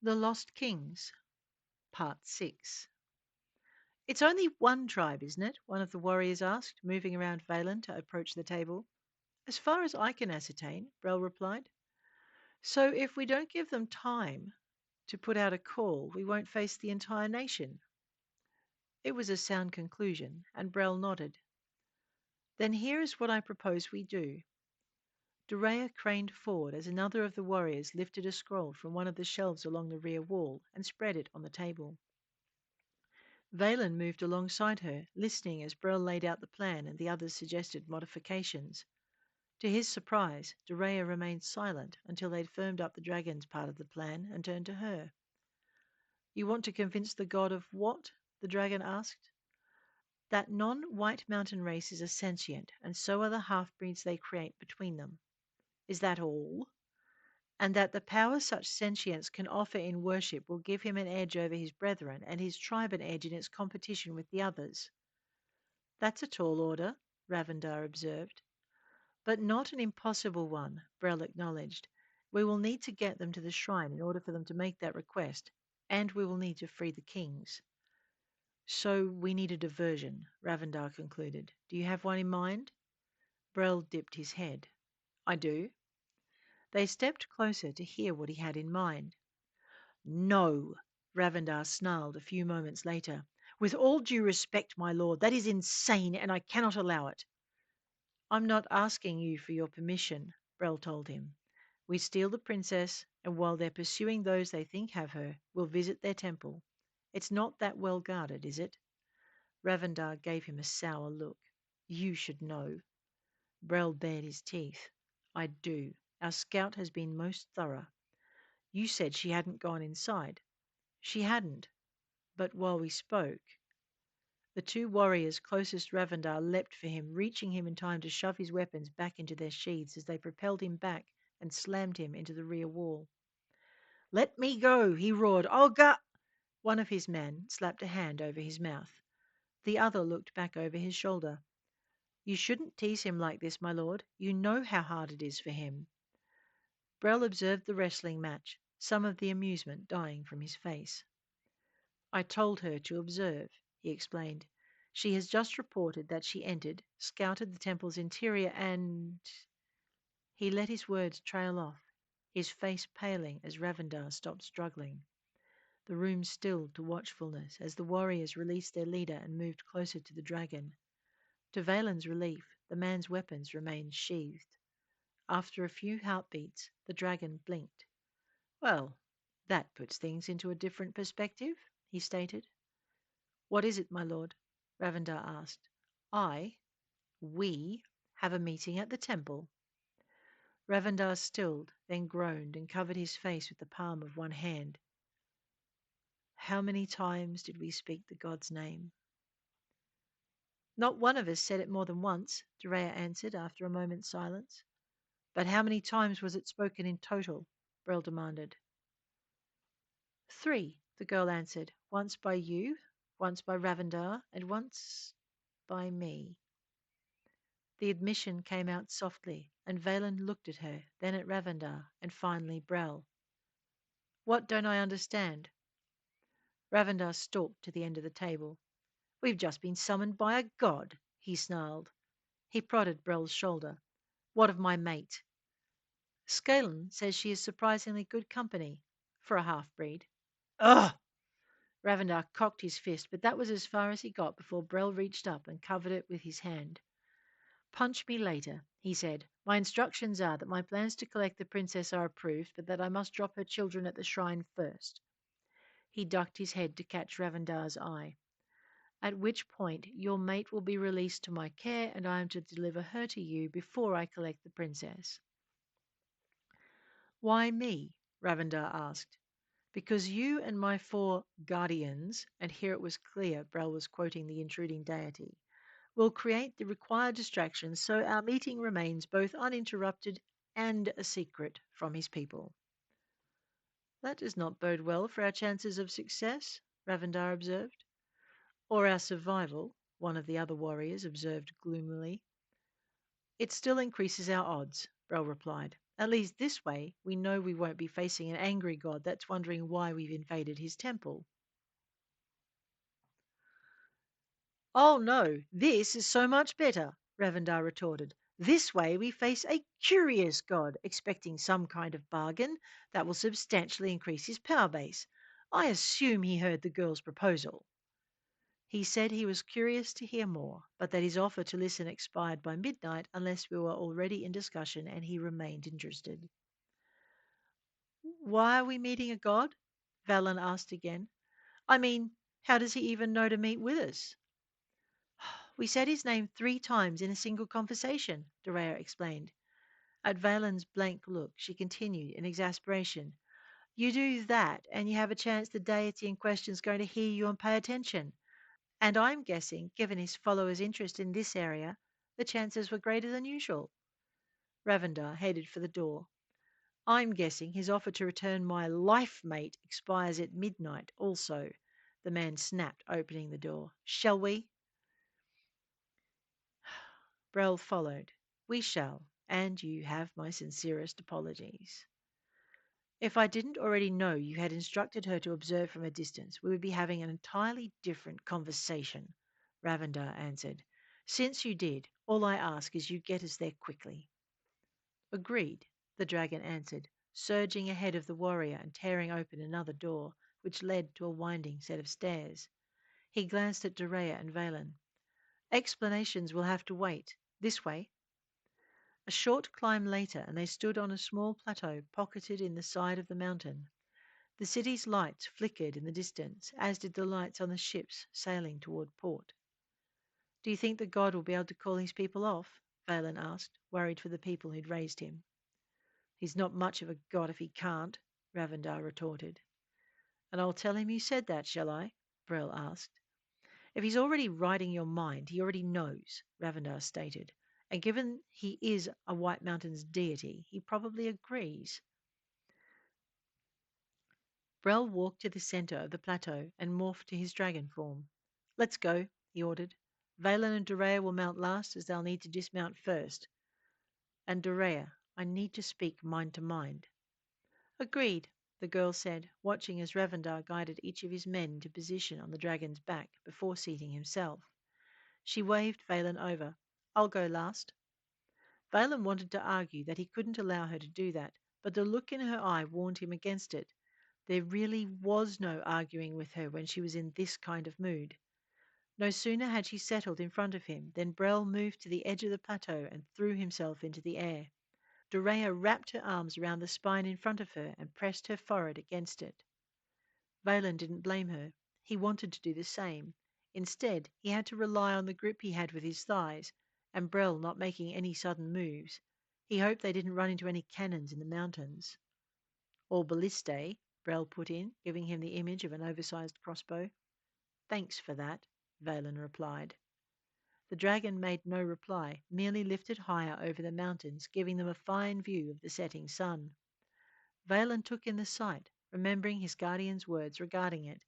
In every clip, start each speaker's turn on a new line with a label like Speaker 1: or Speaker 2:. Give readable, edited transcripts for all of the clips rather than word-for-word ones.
Speaker 1: The Lost Kings, Part 6. It's only one tribe, isn't it? One of the warriors asked, moving around Valan to approach the table. As far as I can ascertain, Brel replied. So if we don't give them time to put out a call, we won't face the entire nation. It was a sound conclusion, and Brel nodded. Then here is what I propose we do. Durea craned forward as another of the warriors lifted a scroll from one of the shelves along the rear wall and spread it on the table. Valan moved alongside her, listening as Brel laid out the plan and the others suggested modifications. To his surprise, Durea remained silent until they'd firmed up the dragon's part of the plan and turned to her. You want to convince the god of what? The dragon asked. That non-white mountain races are sentient, and so are the half-breeds they create between them. Is that all? And that the power such sentience can offer in worship will give him an edge over his brethren and his tribe an edge in its competition with the others. That's a tall order, Ravendar observed. But not an impossible one, Brel acknowledged. We will need to get them to the shrine in order for them to make that request, and we will need to free the kings. So we need a diversion, Ravendar concluded. Do you have one in mind? Brel dipped his head. I do. They stepped closer to hear what he had in mind. No, Ravendar snarled a few moments later. With all due respect, my lord, that is insane and I cannot allow it. I'm not asking you for your permission, Brel told him. We steal the princess, and while they're pursuing those they think have her, we'll visit their temple. It's not that well guarded, is it? Ravendar gave him a sour look. You should know. Brel bared his teeth. I do. Our scout has been most thorough. You said she hadn't gone inside. She hadn't, but while we spoke, the two warriors closest Ravendar leapt for him, reaching him in time to shove his weapons back into their sheaths as they propelled him back and slammed him into the rear wall. Let me go, he roared. I'll go. One of his men slapped a hand over his mouth. The other looked back over his shoulder. You shouldn't tease him like this, my lord. You know how hard it is for him. Brel observed the wrestling match, some of the amusement dying from his face. I told her to observe, he explained. She has just reported that she entered, scouted the temple's interior, and he let his words trail off, his face paling as Ravendar stopped struggling. The room stilled to watchfulness as the warriors released their leader and moved closer to the dragon. To Valen's relief, the man's weapons remained sheathed. After a few heartbeats, the dragon blinked. Well, that puts things into a different perspective, he stated. What is it, my lord? Ravendar asked. We, have a meeting at the temple. Ravendar stilled, then groaned and covered his face with the palm of one hand. How many times did we speak the god's name? Not one of us said it more than once, Durea answered after a moment's silence. But how many times was it spoken in total? Brel demanded. 3, the girl answered. Once by you, once by Ravendar, and once by me. The admission came out softly, and Valan looked at her, then at Ravendar, and finally Brel. What don't I understand? Ravendar stalked to the end of the table. We've just been summoned by a god, he snarled. He prodded Brel's shoulder. What of my mate? Scalen says she is surprisingly good company for a half-breed. Ugh! Ravendar cocked his fist, but that was as far as he got before Brel reached up and covered it with his hand. Punch me later, he said. My instructions are that my plans to collect the princess are approved, but that I must drop her children at the shrine first. He ducked his head to catch Ravendar's eye. At which point your mate will be released to my care, and I am to deliver her to you before I collect the princess. Why me? Ravendar asked. Because you and my 4 guardians, and here it was clear Brel was quoting the intruding deity, will create the required distractions so our meeting remains both uninterrupted and a secret from his people. That does not bode well for our chances of success, Ravendar observed. Or our survival, one of the other warriors observed gloomily. It still increases our odds, Brel replied. At least this way, we know we won't be facing an angry god that's wondering why we've invaded his temple. Oh no, this is so much better, Ravendar retorted. This way we face a curious god, expecting some kind of bargain that will substantially increase his power base. I assume he heard the girl's proposal. He said he was curious to hear more, but that his offer to listen expired by midnight unless we were already in discussion, and he remained interested. Why are we meeting a god? Valan asked again. I mean, how does he even know to meet with us? We said his name 3 times in a single conversation, Dorea explained. At Valen's blank look, she continued in exasperation. You do that, and you have a chance the deity in question is going to hear you and pay attention. And I'm guessing, given his followers' interest in this area, the chances were greater than usual. Ravendar headed for the door. I'm guessing his offer to return my life mate expires at midnight also, the man snapped, opening the door. Shall we? Brell followed. We shall, and you have my sincerest apologies. If I didn't already know you had instructed her to observe from a distance, we would be having an entirely different conversation, Ravendar answered. Since you did, all I ask is you get us there quickly. Agreed, the dragon answered, surging ahead of the warrior and tearing open another door, which led to a winding set of stairs. He glanced at Dorea and Valen. Explanations will have to wait. This way. A short climb later, and they stood on a small plateau pocketed in the side of the mountain. The city's lights flickered in the distance, as did the lights on the ships sailing toward port. Do you think the god will be able to call his people off? Valen asked, worried for the people who'd raised him. He's not much of a god if he can't, Ravendar retorted. And I'll tell him you said that, shall I? Brel asked. If he's already writing your mind, he already knows, Ravendar stated. And given he is a White Mountains deity, he probably agrees. Brel walked to the center of the plateau and morphed to his dragon form. Let's go, he ordered. Valen and Dorea will mount last, as they'll need to dismount first. And Dorea, I need to speak mind to mind. Agreed, the girl said, watching as Ravendar guided each of his men into position on the dragon's back before seating himself. She waved Valen over. I'll go last. Valen wanted to argue that he couldn't allow her to do that, but the look in her eye warned him against it. There really was no arguing with her when she was in this kind of mood. No sooner had she settled in front of him than Brel moved to the edge of the plateau and threw himself into the air. Dorea wrapped her arms around the spine in front of her and pressed her forehead against it. Valen didn't blame her. He wanted to do the same. Instead, he had to rely on the grip he had with his thighs, and Brel not making any sudden moves. He hoped they didn't run into any cannons in the mountains. Or ballistae, Brel put in, giving him the image of an oversized crossbow. Thanks for that, Valen replied. The dragon made no reply, merely lifted higher over the mountains, giving them a fine view of the setting sun. Valen took in the sight, remembering his guardian's words regarding it.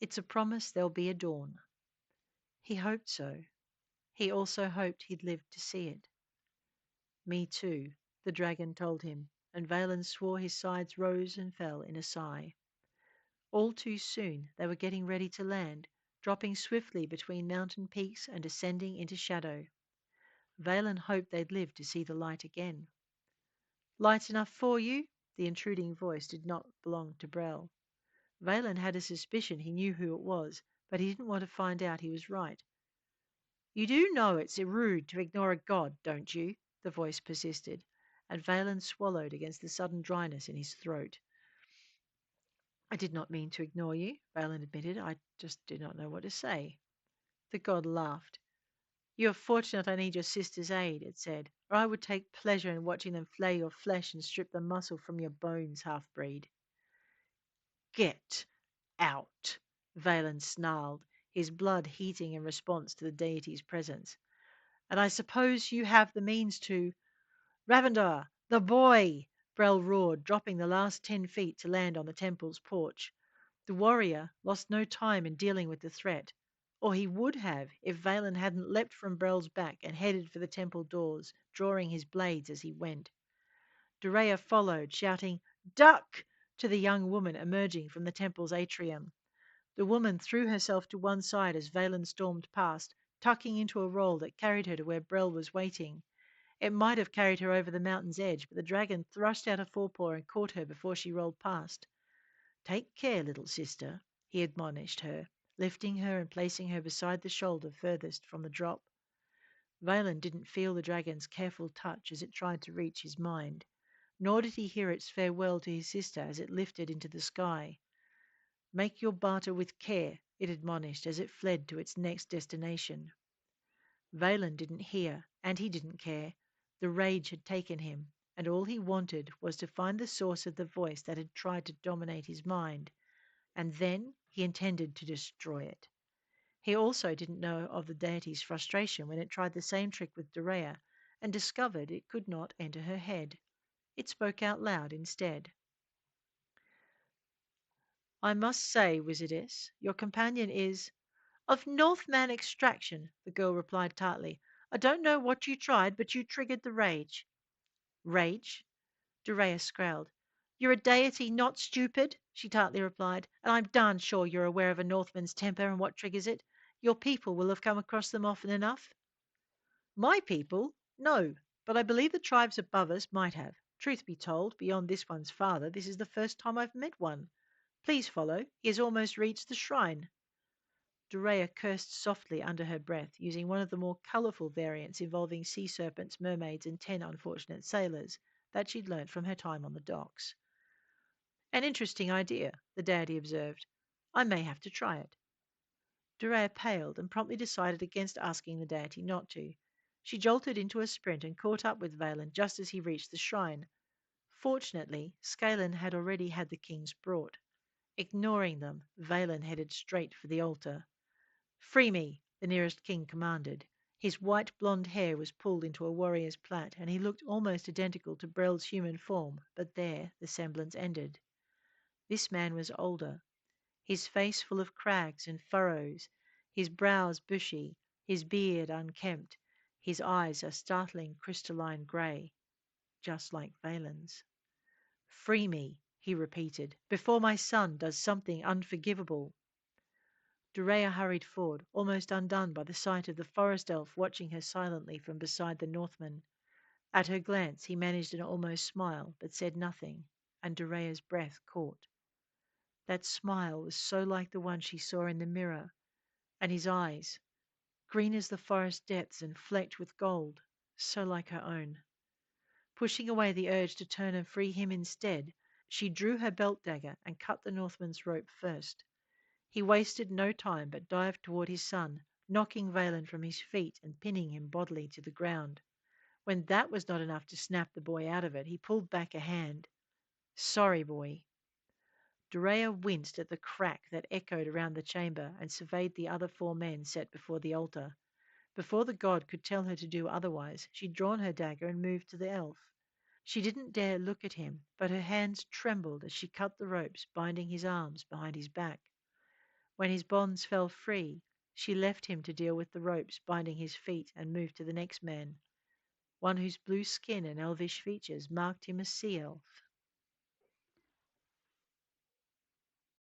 Speaker 1: It's a promise there'll be a dawn. He hoped so. He also hoped he'd live to see it. Me too, the dragon told him, and Valen swore his sides rose and fell in a sigh. All too soon they were getting ready to land, dropping swiftly between mountain peaks and descending into shadow. Valen hoped they'd live to see the light again. Light enough for you? The intruding voice did not belong to Brel. Valen had a suspicion he knew who it was, but he didn't want to find out he was right. You do know it's rude to ignore a god, don't you? The voice persisted, and Valen swallowed against the sudden dryness in his throat. I did not mean to ignore you, Valen admitted. I just did not know what to say. The god laughed. You are fortunate I need your sister's aid, it said, or I would take pleasure in watching them flay your flesh and strip the muscle from your bones, half-breed. Get out, Valen snarled, his blood heating in response to the deity's presence. And I suppose you have the means to— Ravendar, the boy! Brel roared, dropping the last 10 feet to land on the temple's porch. The warrior lost no time in dealing with the threat, or he would have if Valen hadn't leapt from Brel's back and headed for the temple doors, drawing his blades as he went. Durea followed, shouting, "Duck!" to the young woman emerging from the temple's atrium. The woman threw herself to one side as Valan stormed past, tucking into a roll that carried her to where Brel was waiting. It might have carried her over the mountain's edge, but the dragon thrust out a forepaw and caught her before she rolled past. "Take care, little sister," he admonished her, lifting her and placing her beside the shoulder furthest from the drop. Valan didn't feel the dragon's careful touch as it tried to reach his mind, nor did he hear its farewell to his sister as it lifted into the sky. "Make your barter with care," it admonished as it fled to its next destination. Valan didn't hear, and he didn't care. The rage had taken him, and all he wanted was to find the source of the voice that had tried to dominate his mind, and then he intended to destroy it. He also didn't know of the deity's frustration when it tried the same trick with Durea and discovered it could not enter her head. It spoke out loud instead. "I must say, wizardess, your companion is—" "Of Northman extraction," the girl replied tartly. "I don't know what you tried, but you triggered the rage." "Rage?" Durea scowled. "You're a deity, not stupid," she tartly replied, "and I'm darn sure you're aware of a Northman's temper and what triggers it. Your people will have come across them often enough." "My people? No, but I believe the tribes above us might have. Truth be told, beyond this one's father, this is the first time I've met one. Please follow. He has almost reached the shrine." Durea cursed softly under her breath, using one of the more colourful variants involving sea serpents, mermaids, and 10 unfortunate sailors that she'd learnt from her time on the docks. "An interesting idea," the deity observed. "I may have to try it." Durea paled and promptly decided against asking the deity not to. She jolted into a sprint and caught up with Valan just as he reached the shrine. Fortunately, Scanlan had already had the kings brought. Ignoring them, Valan headed straight for the altar. "Free me," the nearest king commanded. His white blonde hair was pulled into a warrior's plait, and he looked almost identical to Brel's human form, but there the semblance ended. This man was older, his face full of crags and furrows, his brows bushy, his beard unkempt, his eyes a startling crystalline grey, just like Valen's. "Free me," he repeated, "before my son does something unforgivable." Durea hurried forward, almost undone by the sight of the forest elf watching her silently from beside the Northman. At her glance he managed an almost smile, but said nothing, and Durea's breath caught. That smile was so like the one she saw in the mirror, and his eyes, green as the forest depths and flecked with gold, so like her own. Pushing away the urge to turn and free him instead, she drew her belt dagger and cut the Northman's rope first. He wasted no time but dived toward his son, knocking Valan from his feet and pinning him bodily to the ground. When that was not enough to snap the boy out of it, he pulled back a hand. "Sorry, boy." Durea winced at the crack that echoed around the chamber and surveyed the other 4 men set before the altar. Before the god could tell her to do otherwise, she'd drawn her dagger and moved to the elf. She didn't dare look at him, but her hands trembled as she cut the ropes binding his arms behind his back. When his bonds fell free, she left him to deal with the ropes binding his feet and moved to the next man, one whose blue skin and elvish features marked him a sea elf.